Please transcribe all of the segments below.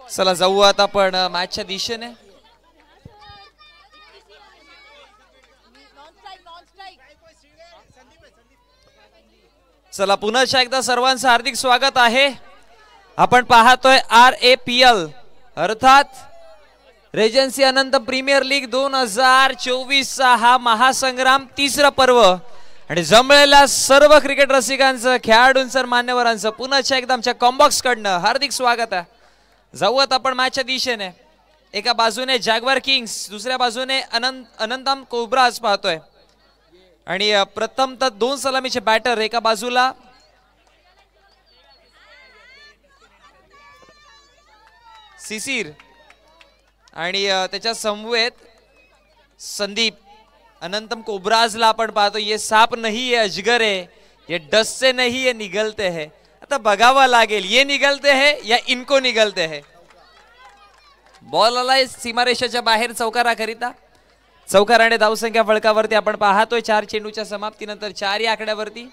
चला जाऊ आता आपण मॅचच्या दिशेने. चला पुन्हा एकदा सर्वांचं हार्दिक स्वागत आहे. आपण पाहतोय RAPL अर्थात रेजन्सी अनंत प्रीमियर लीग 2024 चा हा महासंग्राम तिसरा पर्व आणि जमलेल्या सर्व क्रिकेट रसिकांचं, खेळाडूंचं, मान्यवरांचं पुन्हा एकदा आमच्या कॉम्बॉक्स कडनं हार्दिक स्वागत आहे. जाऊयात आपण मॅचच्या दिशेने. एका बाजूने जॅग्वार किंग्स, दुसऱ्या बाजूने अनंतम कोब्राज पाहतोय. आणि प्रथम तर 2 सलामीचे बॅटर एका बाजूला सिसिर आणि त्याच्या समवेत संदीप. अनंतम कोब्राजला आपण पाहतो, ये साप नहीं है अजगर है, ये डस से नहीं ये निगलते हैं. आता बघावं लागेल ये निगलते हैं या इनको निगलते हैं. बॉल आलाय सीमारेषेच्या बाहेर चौकारा करिता. चौकाराने धावसंख्या फळकावरती आपण पाहतोय 4 चेंडूच्या समाप्तीनंतर 4 या आकड्यावरती.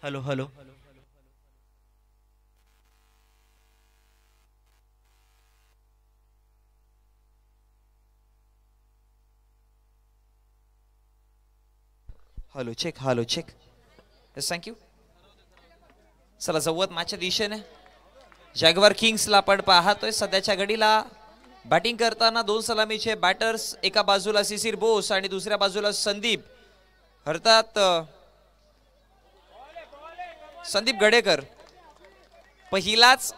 Hello hello hello check. Hello check. Yes thank you. चला जाऊयात मॅचच्या दिशेने. जॅग्वार किंग्सला आपण पाहतोय सध्याच्या घडीला बॅटिंग करताना 2 सलामीचे बॅटर्स. एका बाजूला सिसिर बोस आणि दुसऱ्या बाजूला संदीप. अर्थात संदीप गडेकर पहिलाच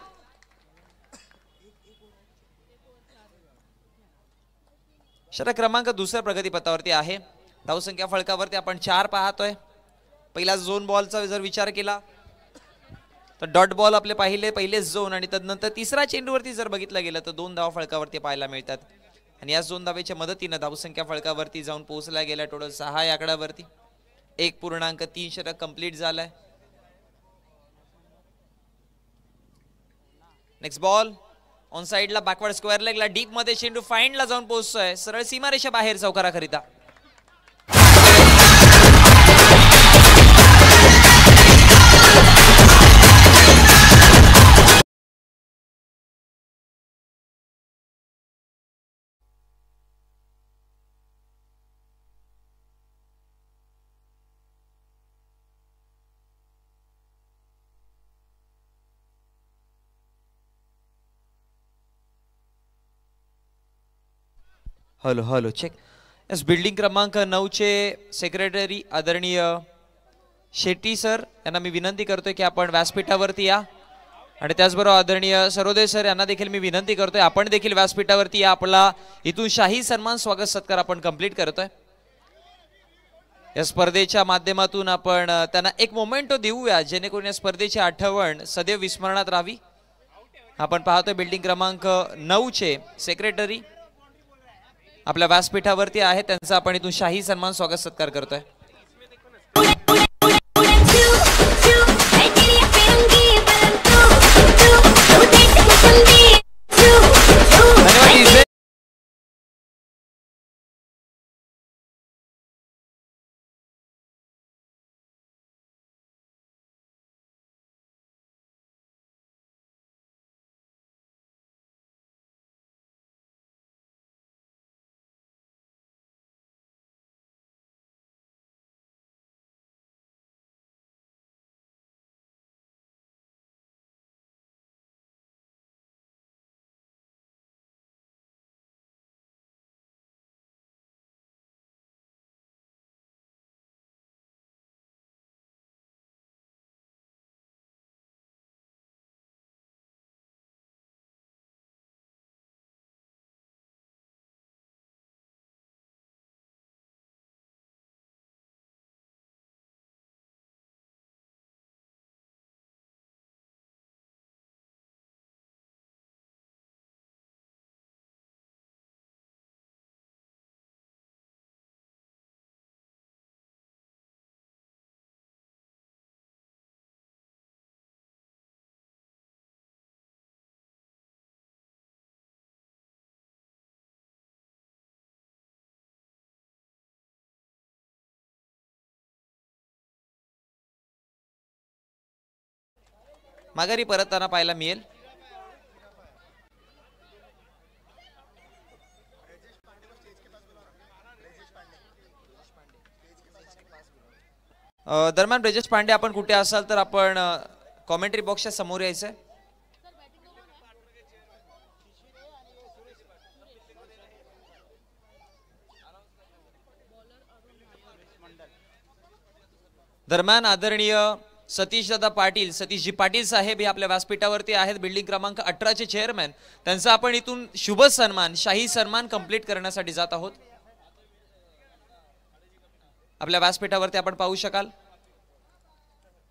षटक क्रमांक 2 प्रगतीपथावरती आहे. धावसंख्या फळकावरती आपण 4 पाहतोय. पहिला झोन बॉलचा जर विचार केला तर डॉट बॉल आपले पहिले झोन आणि त्यानंतर तिसरा चेंडूवरती जर बघितलं गेलं तर 2 धावा फळकावरती पाहायला मिळतात. आणि या 2 धावेच्या मदतीने धावसंख्या फळकावरती जाऊन पोहोचला गेला टोटल 6 या आकड्यावरती. 1.3 षटक कंप्लीट झालाय. नेक्स्ट बॉल ऑन साइडला बॅकवर्ड स्क्वेअर लेगला डीप मध्ये चेंडू फाइंडला जाऊन पोहोचतोय सरळ सीमारेषा बाहेर चौकारा करिता. Hello hello check. Yes building क्रमांक 9 चे सेक्रेटरी आदरणीय शेट्टी सर यांना मी विनंती करतोय की आपण व्यासपीठावरती या. आणि त्याचबरोबर आदरणीय सरोदे सर यांना देखील मी विनंती करतोय आपण देखील व्यासपीठावरती या. आपला इथून शाही सन्मान स्वागत सत्कार आपण कंप्लीट करतोय. या स्पर्धेच्या माध्यमातून आपण त्यांना एक मोमेंटो देऊया जेणेकरून या स्पर्धेची आठवण सदैव विस्मरणात राहावी. आपण पाहतोय बिल्डिंग क्रमांक 9 चे सेक्रेटरी आपल्या व्यासपीठावरती आहे. त्यांचा आपण इथून शाही सन्मान स्वागत सत्कार करतोय. माघारी परतताना पाहायला मिळेल. दरम्यान ब्रिजेश पांडे आपण कुठे असाल तर आपण कॉमेंट्री बॉक्सच्या समोर यायचंय. दरम्यान आदरणीय सतीशदादा पाटील, सतीशजी पाटील साहेब हे आपल्या व्यासपीठावरती आहेत, बिल्डिंग क्रमांक 18 चे चेअरमॅन. त्यांचा आपण इथून शुभ सन्मान, शाही सन्मान कंप्लीट करण्यासाठी जात आहोत. आपल्या व्यासपीठावरती आपण पाहू शकाल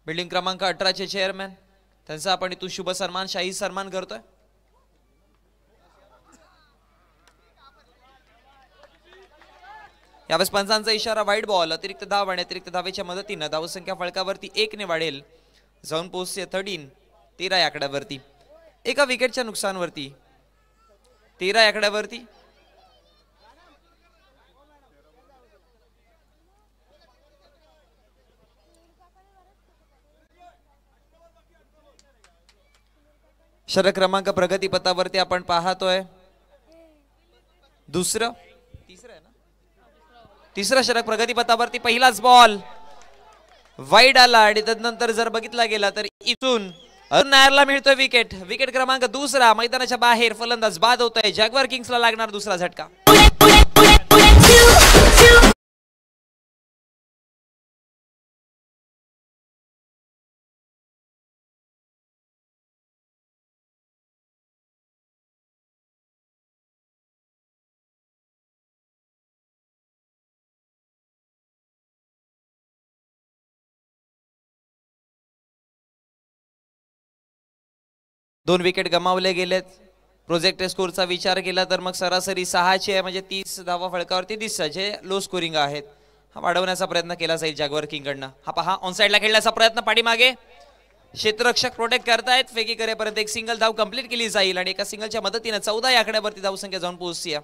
बिल्डिंग क्रमांक 18 चे चेअरमॅन, त्यांचा आपण इथून शुभ सन्मान, शाही सन्मान करतोय. यावेळेस पंचांचा इशारा वाईट बॉल, अतिरिक्त धाव आणि अतिरिक्त धावेच्या मदतीने धावसंख्या फळकावरती 1 ने वाढेल, जाऊन पोहोचते 13 या आकड्यावरती. एका विकेटच्या नुकसानवरती 13 या आकड्यावरती षटक क्रमांक प्रगतीपथावरती आपण पाहतोय. तिसरा षटक प्रगतीपथावरती. पहिलाच बॉल वाईड आला आणि त्यानंतर जर बघितला गेला तर इथून अरुण नायरला मिळतोय विकेट. विकेट क्रमांक दुसरा, मैदानाच्या बाहेर फलंदाज बाद होतोय. जॅग्वार किंग्सला लागणार दुसरा झटका. दोन विकेट गमावले गेलेत. प्रोजेक्ट स्कोरचा विचार केला तर मग सरासरी 6ची आहे, म्हणजे 30 धावा फळकावरती दिसतात जे लो स्कोरिंग आहेत. हा वाढवण्याचा प्रयत्न केला जाईल जॅग्वार किंगकडनं. हा पहा ऑन साइडला खेळण्याचा प्रयत्न, पाठीमागे क्षेत्ररक्षक प्रोटेक्ट करतायत. फेकी करेपर्यंत एक सिंगल धाव कंप्लीट केली जाईल आणि एका सिंगलच्या मदतीने 14 या आकड्यावरती धावसंख्या जाऊन पोहोचते.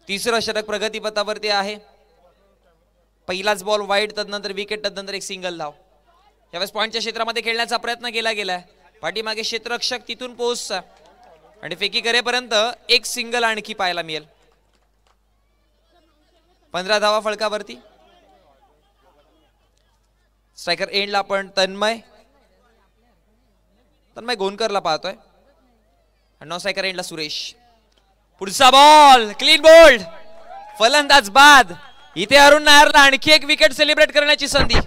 तिसरं षटक प्रगतीपथावरती आहे. पहिलाच बॉल वाईड, त्यानंतर विकेट, त्यानंतर एक सिंगल धाव. यावेळेस पॉइंटच्या क्षेत्रामध्ये खेळण्याचा प्रयत्न केला गेलाय. पाठीमागे क्षेत्ररक्षक तिथून पोहोचता आणि फेकी करेपर्यंत एक सिंगल आणखी पाहायला मिळेल. 15 धावा फळकावरती. स्ट्रायकर एंडला आपण तन्मय गोनकरला पाहतोय आणि नॉन स्ट्रायकर एंडला सुरेश. पुढचा बॉल क्लीन बोल्ड, फलंदाज बाद. इथे अरुण नायरला आणखी एक विकेट सेलिब्रेट करण्याची संधी.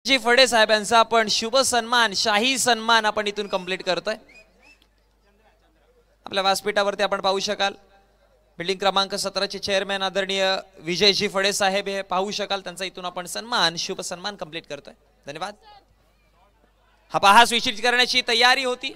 जी फडे साहेबांचा आपण शुभ सन्मान, शाही सन्मान आपण इथून कंप्लीट करतोय. आपल्या व्यासपीठावरती आपण पाहू शकाल बिल्डिंग क्रमांक 17 चे चेअरमॅन आदरणीय विजयजी फडे साहेब हे पाहू शकाल. त्यांचा इथून आपण सन्मान, शुभ सन्मान कंप्लीट करतोय. धन्यवाद. हा पहा स्विच करण्याची तयारी होती.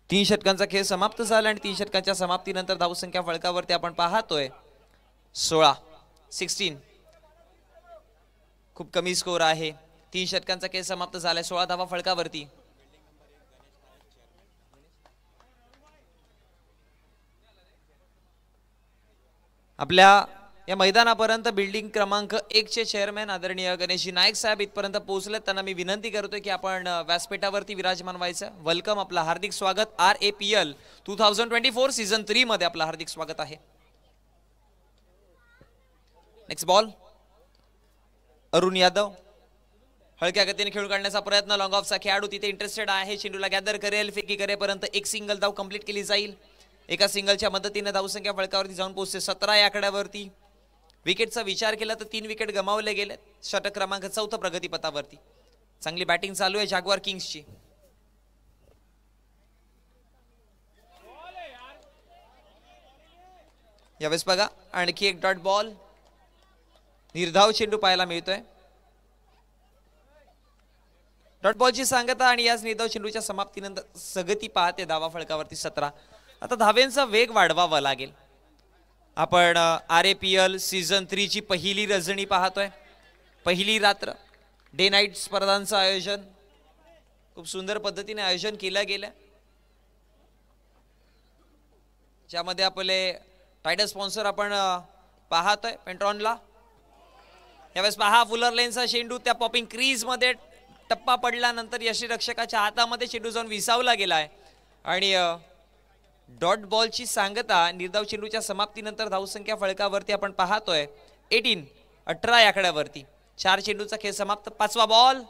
तीन षटकांचा खेळ समाप्त झाला आणि 3 षटकांच्या समाप्तीनंतर धावसंख्या फळकावरती आपण पाहतोय 16. खूप कमी स्कोर आहे. 3 षटकांचा खेळ समाप्त झालाय. 16 धावा फळकावरती. आपल्या या मैदानापर्यंत बिल्डिंग क्रमांक 1 चे चेअरमॅन आदरणीय गणेशजी नाईक साहेब इथपर्यंत पोहोचलेत. त्यांना मी विनंती करतोय की आपण व्यासपीठावरती विराजमान व्हायचं. वेलकम, आपलं हार्दिक स्वागत. RAPL 2024 सीझन 3 मध्ये आपलं हार्दिक स्वागत आहे. नेक्स्ट बॉल अरुण यादव हलक्या गतीने खेळून काढण्याचा प्रयत्न. लॉंग ऑफचा खेळाडू तिथे इंटरेस्टेड आहे. चेंडूला गॅदर करेल. फेकी करेपर्यंत एक सिंगल धाव कंप्लीट केली जाईल. एका सिंगलच्या मदतीने धावसंख्या फळकावरती जाऊन पोहोचते 17 या आकड्यावरती. विकेटचा विचार केला तर 3 विकेट गमावले गेले. षटक क्रमांक 4 प्रगतीपथावरती. चांगली बॅटिंग चालू आहे जाग्वार किंग्सची. यावेळेस बघा आणखी एक डॉट बॉल. निर्धाव चेंडू पाहायला मिळतोय. डॉट बॉलची सांगता आणि याच निर्धाव चेंडूच्या समाप्तीनंतर सगती पाहते धावा फळकावरती 17. आता धावेंचा वेग वाढवावा लागेल. आपण RAPL सीझन 3 ची पहिली रजनी पाहतोय. पहिली रात्र डे नाईट स्पर्धांचं आयोजन खूप सुंदर पद्धतीने आयोजन केलं गेलं, ज्यामध्ये आपले टायटल स्पॉन्सर आपण पाहतोय पेंट्रॉनला. यावेळेस पहा फुलर लेनचा चेंडू त्या पॉपिंग क्रीज मध्ये टप्पा पडल्यानंतर यष्टीरक्षकाच्या हातामध्ये चेंडू जाऊन विसावला गेलाय आणि डॉट बॉलची सांगता निर्धाव चेंडूच्या समाप्तीनंतर धावसंख्या फळकावरती आपण पाहतोय 18 या आकड्यावरती. 4 चेंडूचा खेळ समाप्त. 5वा बॉल.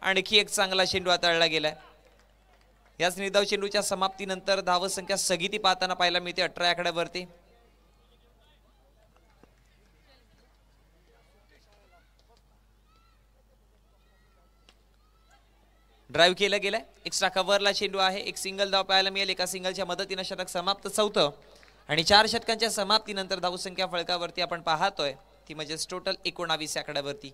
आणखी एक चांगला चेंडू हाताळला गेलाय. याच निर्धाव चेंडूच्या समाप्तीनंतर धावसंख्या स्थगिती पाहताना पाहायला मिळते 18 आकड्यावरती. ड्राइव्ह केलं गेलंय. एक्स्ट्रा कव्हरला चेंडू आहे. एक सिंगल धाव पाहायला मिळेल. एका सिंगलच्या मदतीने षटक समाप्त. 4 आणि 4 षटकांच्या समाप्तीनंतर धावसंख्या फळकावरती आपण पाहतोय ती म्हणजे टोटल 19 आकड्यावरती.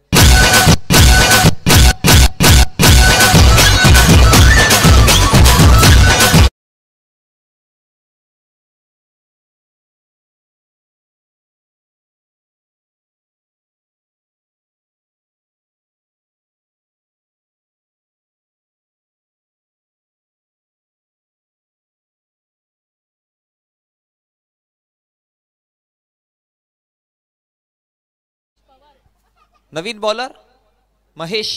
नवीन बॉलर महेश.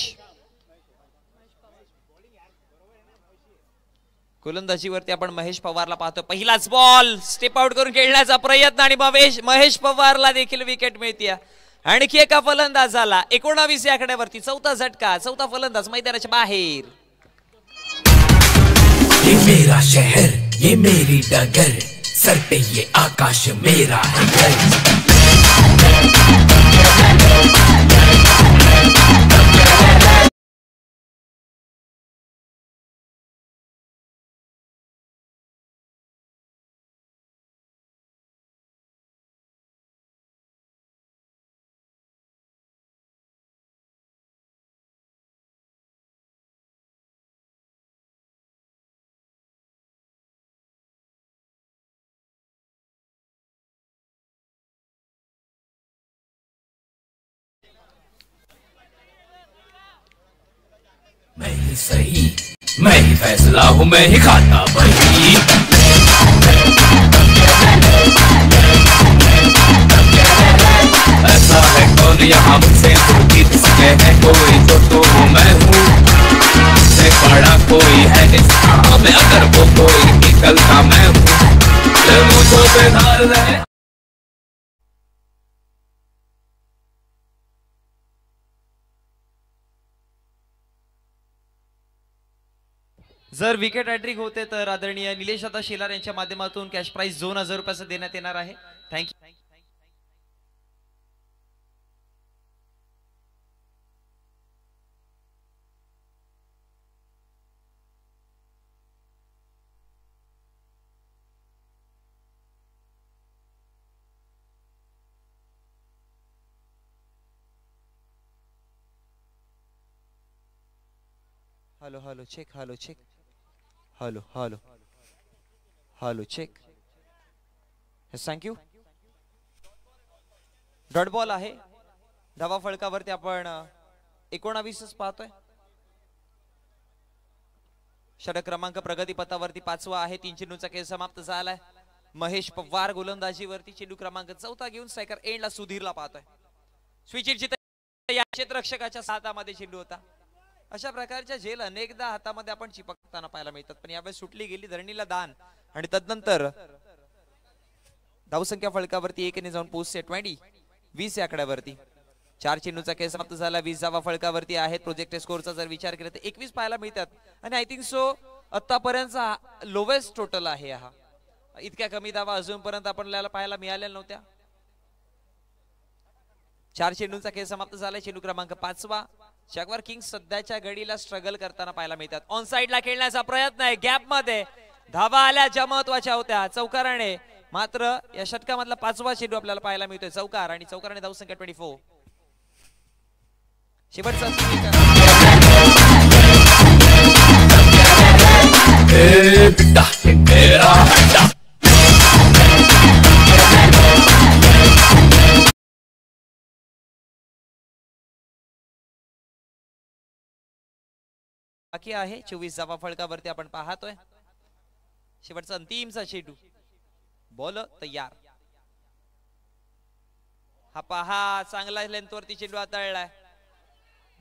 गोलंदाजीवरती आपण महेश पवारला पाहतो. पहिलाच बॉल स्टेप आउट करून खेळण्याचा प्रयत्न आणि महेश पवारला देखील विकेट मिळते. आणखी एका फलंदाजाला 19 आकड्यावरती. 4था झटका. 4था फलंदाज मैदानाच्या बाहेर. ये मेरा शहर, ये मेरी डगर, सर पे ये आकाश मेरा है घर. मैं ही सही, मैं ही फैसला हूँ, मैं ही खाता वही. ऐसा है कौन यहाँ मुझसे जीत सके है कोई, तो हूँ मैं हूँ. से बड़ा कोई है इस काम में, अगर वो कोई निकलता मैं हूँ. मुझे बेदार रहे. जर विकेट हॅट्रिक होते तर आदरणीय निलेश आता शेलार यांच्या माध्यमातून कॅश प्राइज 2000 रुपयाचं देण्यात येणार आहे. Thank you. Hello hello check. Hello check. Hello hello hello check. Thank you. Dot ball आहे. धावा फळकावरती आपण 19च पाहतोय. षटक क्रमांक प्रगती पथावरती 5वा आहे. 3 चेंडूचा खेळ समाप्त झालाय. महेश पवार गोलंदाजीवरती. चेंडू क्रमांक 4 घेऊन स्ट्रायकर एंडला सुधीरला पाहतोय. स्विचिटची या क्षेत्ररक्षकाच्या हातामध्ये चेंडू होता. अशा प्रकारच्या झेल अनेकदा हातामध्ये आपण चिपकताना पाहायला मिळतात, पण यावेळेस सुटली गेली. धरणीला दान आणि तदनंतर धावसंख्या फळकावरती 1 ने जाऊन पोहोचते 20 या आकड्यावरती. 4 चेंडूचा खेळ समाप्त झाला. 20 धावा फळकावरती आहेत. प्रोजेक्टेड स्कोरचा जर विचार केला तर 21 पाहायला मिळतात आणि आय थिंक सो आतापर्यंतचा लोवेस्ट टोटल आहे हा. इतक्या कमी धावा अजूनपर्यंत आपल्याला पाहायला मिळालेल्या नव्हत्या. 4 चेंडूंचा खेळ समाप्त झालाय. चेंडू क्रमांक 5वा. जॅग्वार किंग्स सध्याच्या घडीला स्ट्रगल करताना पाहायला मिळतात. ऑन साइडला खेळण्याचा प्रयत्न आहे, गॅप मध्ये धावा आल्या ज्या महत्वाच्या होत्या चौकाराने. मात्र या षटकामधला 5वा चेंडू आपल्याला पाहायला मिळतोय चौकार आणि चौकाराने धावसंख्या 24. शेवटचा बाकी आहे. 24 जावा फळकावरती आपण पाहतोय. शेवटचा अंतिमचा चेंडू. बॉल तयार. हा पहा चांगला लेंथवरती चेंडू हाताळलाय.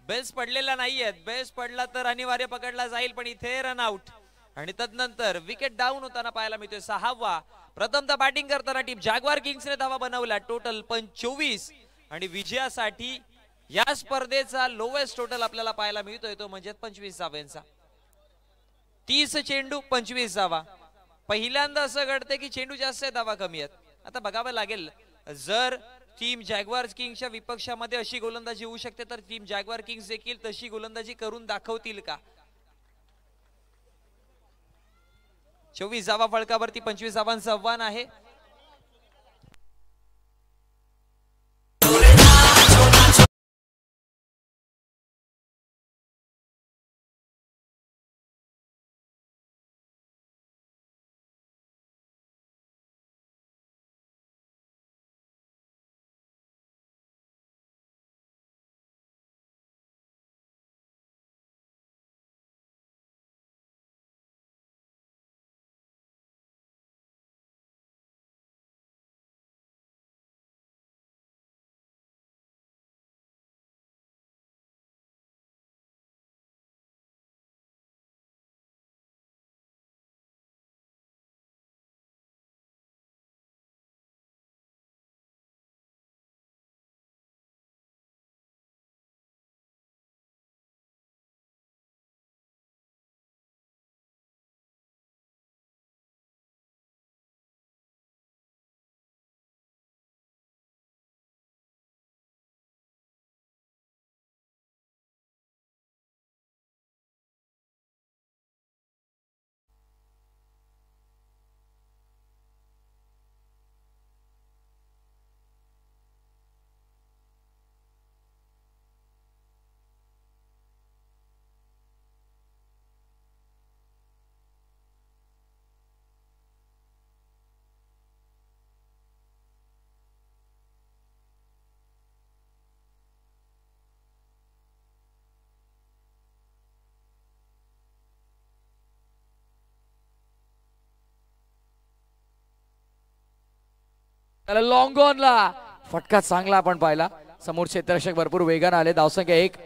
बेल्स पडलेला नाहीयेत. बेल्स पडला तर अनिवार्य पकडला जाईल, पण इथे रन आउट आणि तदनंतर विकेट डाऊन होताना पाहायला मिळतोय 6वा. प्रथमतः बॅटिंग करताना टीम जॅग्वार किंग्सने धावा बनवल्या टोटल 25 आणि विजयासाठी या स्पर्धेचा लोवेस्ट टोटल आपल्याला पाहायला मिळतोय तो म्हणजे 25 धावांचा. 30 चेंडू 25 धावा. पहिल्यांदा असं घडते की चेंडू जास्त आहे, धावा कमी आहेत. आता बघावं लागेल जर टीम जॅग्वार किंग्सच्या विपक्षामध्ये अशी गोलंदाजी होऊ शकते तर टीम जॅग्वार किंग्स देखील तशी गोलंदाजी करून दाखवतील का. 24 धावा फळकावरती 25 धावांचं आव्हान आहे. त्याला लॉंग ऑनला फटका चांगला आपण पाहिला. समोर क्षेत्ररक्षक भरपूर वेगाने आले. धावसंख्या 1.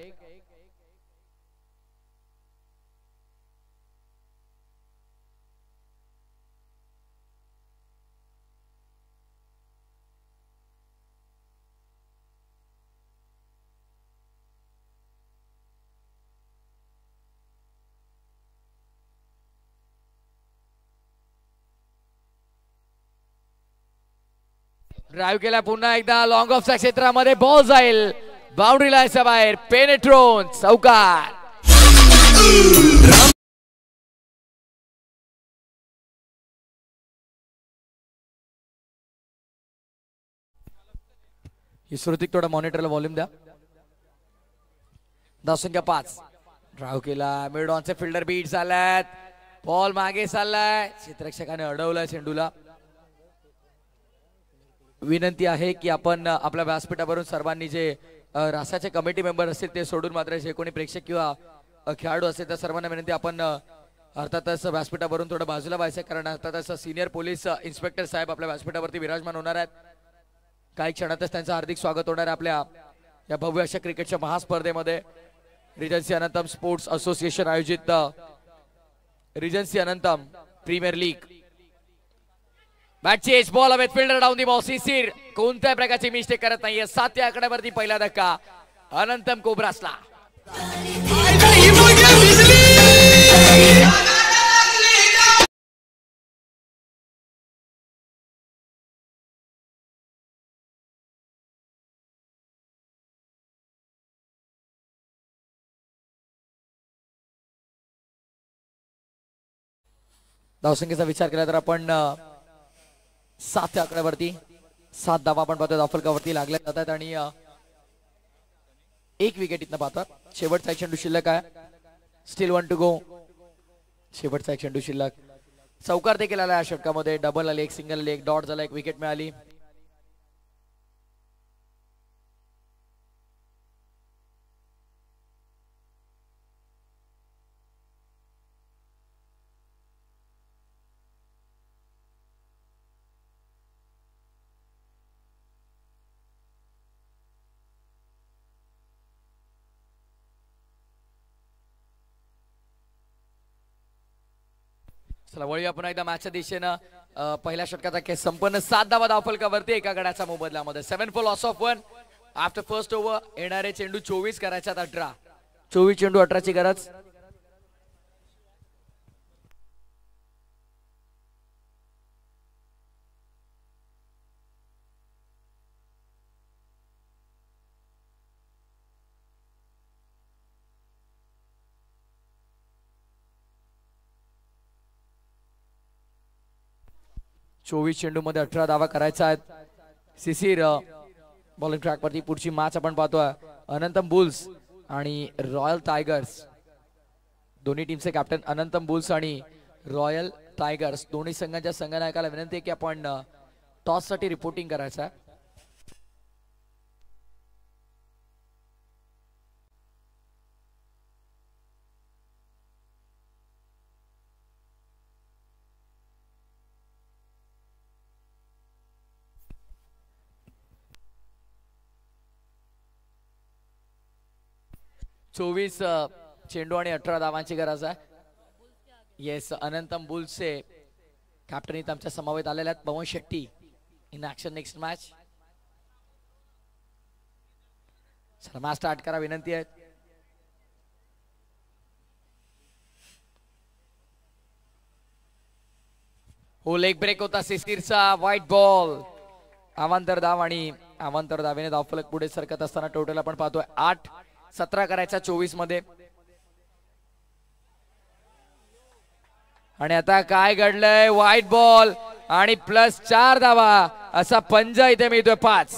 ड्राइव्ह केला पुन्हा एकदा लॉंग ऑफच्या क्षेत्रामध्ये बॉल जाईल बाउंड्री लाईनच्या बाहेर. पेनेट्रोन चौकार. ही श्रुतिक थोडा मॉनिटरला व्हॉल्यूम द्या. धावसंख्या 5. ड्राइव्ह केला मिड ऑनचे फिल्डर बीट झाल्यात. बॉल मागे चाललाय. क्षेत्ररक्षकाने अडवलाय चेंडूला. विनंती आहे की आपण आपल्या व्यासपीठावरून सर्वांनी जे रासाचे कमिटी मेंबर असतील ते सोडून मात्र जे कोणी प्रेक्षक किंवा खेळाडू असतील त्या सर्वांना विनंती आपण अर्थातच व्यासपीठावरून थोडं बाजूला व्हायचं, कारण अर्थातच सिनियर पोलीस इन्स्पेक्टर साहेब आपल्या व्यासपीठावरती विराजमान होणार आहेत. काही क्षणातच त्यांचं हार्दिक स्वागत होणार आहे आपल्या या भव्य अशा क्रिकेटच्या महास्पर्धेमध्ये. रिजन्सी अनंतम स्पोर्ट्स असोसिएशन आयोजित Regency Anantam premier league. Bat change. Ball अवेत फिल्डर डाऊन दी बॉल. सिसिर कोणत्याही प्रकारची मिस्टेक करत नाहीये. 7 या आकड्यावरती पहिला धक्का अनंतम कोब्रासला. धावसंख्येचा विचार केला तर आपण 7 आकड्यावरती 7 धावा आपण पाहतोय धावफलकावरती लागल्या जातात आणि 1 विकेट इथनं पाहतोय. शेवटचा एक चेंडू शिल्लक आहे. Still 1 to go. शेवटचा एक चेंडू शिल्लक. चौकार देखील आला या षटकामध्ये. डबल आली, एक सिंगल आली, एक डॉट झाला, एक विकेट मिळाली. चला वळूया पुन्हा एकदा मॅचच्या दिशेनं. पहिल्या षटकाचा खेळ संपन्न. 7 धावा धावफलकावरती एका गड्याच्या मोबदल्यामध्ये. 7 for loss of 1 after first over. येणारे चेंडू 24 करायच्यात 18. 24 चेंडू 18ची गरज. चोवीस चेंडू मध्ये 18 धावा करायचा आहेत. शिशिर बॉलिंग ट्रॅक वरती. पुढची मॅच आपण पाहतोय अनंतम बुल्स आणि रॉयल टायगर्स. दोन्ही टीमचे कॅप्टन अनंतम बुल्स आणि रॉयल टायगर्स. दोन्ही संघांच्या संघनायकाला विनंती आहे की आपण टॉस साठी रिपोर्टिंग करायचं आहे. चोवीस चेंडू आणि 18 धावांची गरज आहे. येस, अनंतम बुल्सचे कॅप्टन इथं आमच्या समवेत आलेले आहेत. Pawan Shetty in action next match. चला मॅच स्टार्ट करा विनंती आहे. हो, लेग ब्रेक होता शिशिरचा. White ball. अवांतर धाव आणि अवांतर धावेने धावफलक पुढे सरकत असताना टोटल आपण पाहतोय 8-17 करायचा 24 मध्ये. आणि आता काय घडलंय? व्हाईट बॉल आणि +4 धावा असा पंजा इथे मिळतोय. 5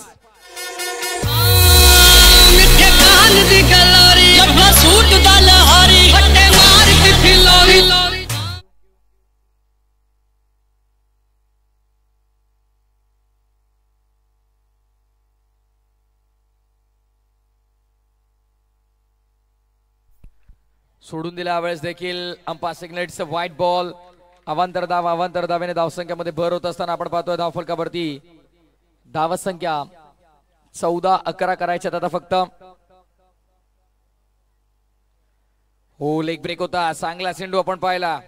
सोडून दिल्या वेळेस देखील अंपायर सिग्नल्स व्हाईट बॉल. अवांतर धावेने धावसंख्येमध्ये भर होत असताना आपण पाहतोय धावफलकावरती धावसंख्या 14-11 करायच्यात आता फक्त. हो, लेग ब्रेक होता. चांगला चेंडू आपण पाहिला.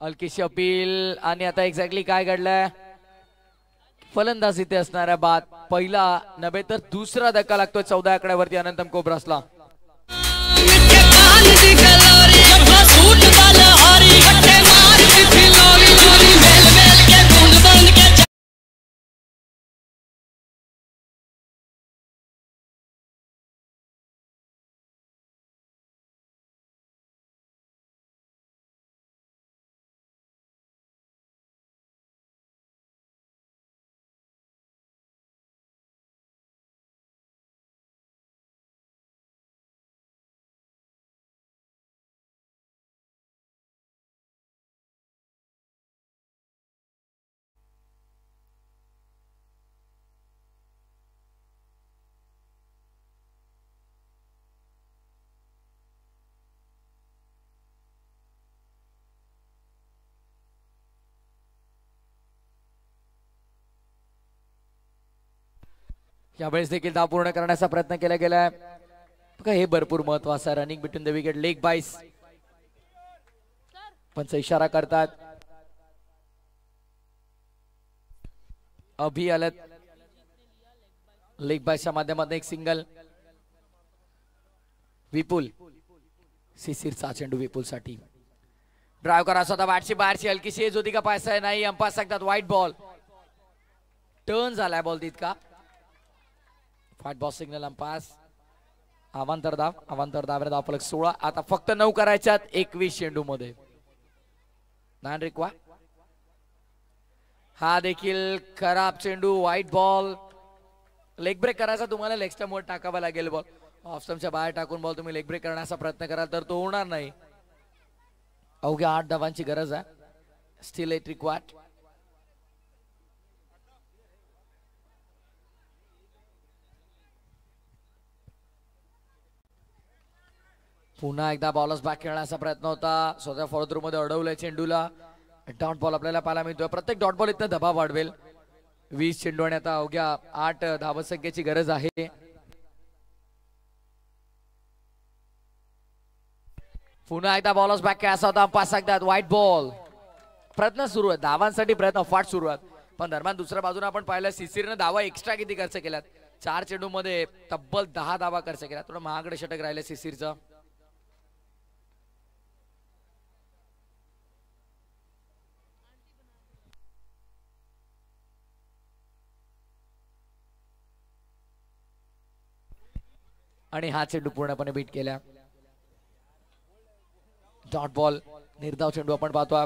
हलकीशी अपील. आणि आता एक्झॅक्टली काय घडलंय? फलंदाज इथे असणार आहे बाद. पहिला नव्हे तर दुसरा धक्का लागतोय 14 आकड्यावरती अनंतम कोब्रासला. यावेळेस देखील धाव पूर्ण करण्याचा प्रयत्न केला गेलाय. हे भरपूर महत्वाचं आहे. Running between the wicket, leg बाईस. पंच इशारा करतात. अभि आलत लेग बाईसच्या माध्यमातून एक सिंगल. विपुल शिशिरचा चेंडू विपुल साठी. ड्राइव करा स्वतः बॅटची बाहेरची हलकीशी एज होती का पायसा नाही अंपायर सांगतात व्हाईट बॉल टर्न झालाय बॉल तितका व्हाईट बॉल सिग्नल अंपायर अवांतर धाव धाव फलक 16 आता फक्त 9 करायच्यात 21 चेंडू मध्ये नॉन रिक्वायर हा देखील खराब चेंडू व्हाईट बॉल लेग ब्रेक करायचा तुम्हाला लेग स्टंप वर टाकावा लागेल बॉल ऑफ स्टंपच्या बाहेर टाकून बॉल तुम्ही लेग ब्रेक करण्याचा प्रयत्न कराल तर तो होणार नाही अवघ्या 8 धावांची गरज आहे स्टील 8 रिक्वायर्ड पुन्हा एकदा बॉलर्स बॅक खेळण्याचा प्रयत्न होता स्वतः फॉलो थ्रू मध्ये अडवलंय चेंडूला डॉट बॉल आपल्याला पाहायला मिळतोय प्रत्येक डॉट बॉल इथं दबाव वाढवेल 20 चेंडू आणि आता अवघ्या 8 धावसंख्येची गरज आहे पुन्हा एकदा बॉलर्स बॅक खेळायचा होता पाच सांगतात व्हाईट बॉल प्रयत्न सुरू आहे धावांसाठी प्रयत्न फाट सुरू आहेत पण दरम्यान दुसऱ्या बाजूने आपण पाहिलं सिसिरनं धावा एक्स्ट्रा किती खर्च केल्यात 4 चेंडू मध्ये तब्बल 10 धावा खर्च केल्या थोडं महागडे षटक राहिले सिसिरचं आणि हा चेंडू पूर्णपणे बीट केला डॉट बॉल निर्धाव चेंडू आपण पाहतो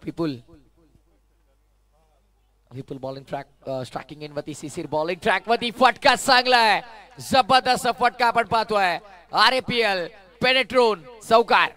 विपुल बॉलिंग ट्रॅक स्ट्रायकिंग इन वरती सिसिर बॉलिंग ट्रॅक वरती फटका चांगलाय जबरदस्त फटका आपण पाहतोय RAPL पेनेट्रोन चौकार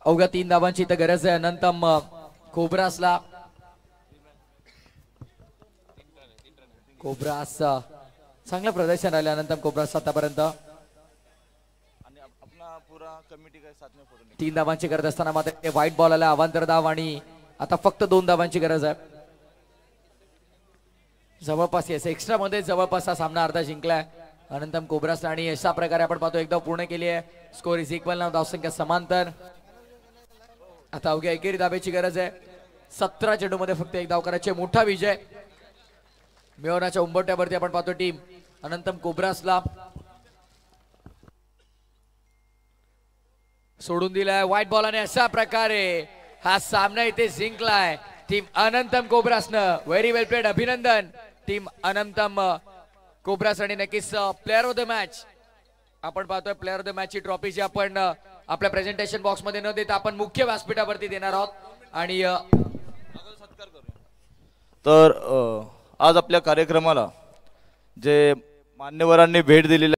अवघ्या 3 धावांची इथं गरज आहे अनंतम कोब्रासला कोब्रास चांगलं प्रदर्शन राहिलं अनंतम कोब्रास आतापर्यंत 3 धावांची गरज असताना मात्र व्हाईट बॉल आला अवांतर धाव आणि आता फक्त 2 धावांची गरज आहे जवळपास एक्स्ट्रा मध्ये जवळपास हा सामना अर्धा जिंकलाय अनंतम कोब्रास आणि अशा प्रकारे आपण पाहतो एकदा पूर्ण केली आहे स्कोर इज इक्वल नाव धावसंख्या समांतर आता अवघ्या एकेरी धाब्याची गरज आहे 17 चेंडू मध्ये फक्त 1 धाव करायचे मोठा विजय मिळवण्याच्या उंबरठ्यावरती आपण पाहतो टीम अनंतम कोब्रासला सोडून दिलाय व्हाईट बॉल आणि अशा प्रकारे हा सामना इथे जिंकलाय टीम अनंतम कोब्रासनं व्हेरी वेल प्लेड अभिनंदन टीम अनंतम कोब्रास आणि नक्कीच प्लेअर ऑफ द मॅच आपण पाहतोय प्लेअर ऑफ द मॅच ची ट्रॉफी जी आपण आपल्या प्रेझेंटेशन बॉक्स मध्ये न देता आपण मुख्य व्यासपीठावरती देणार आहोत आणि तर आज आपल्या कार्यक्रमाला जे मान्यवरांनी भेट दिलेली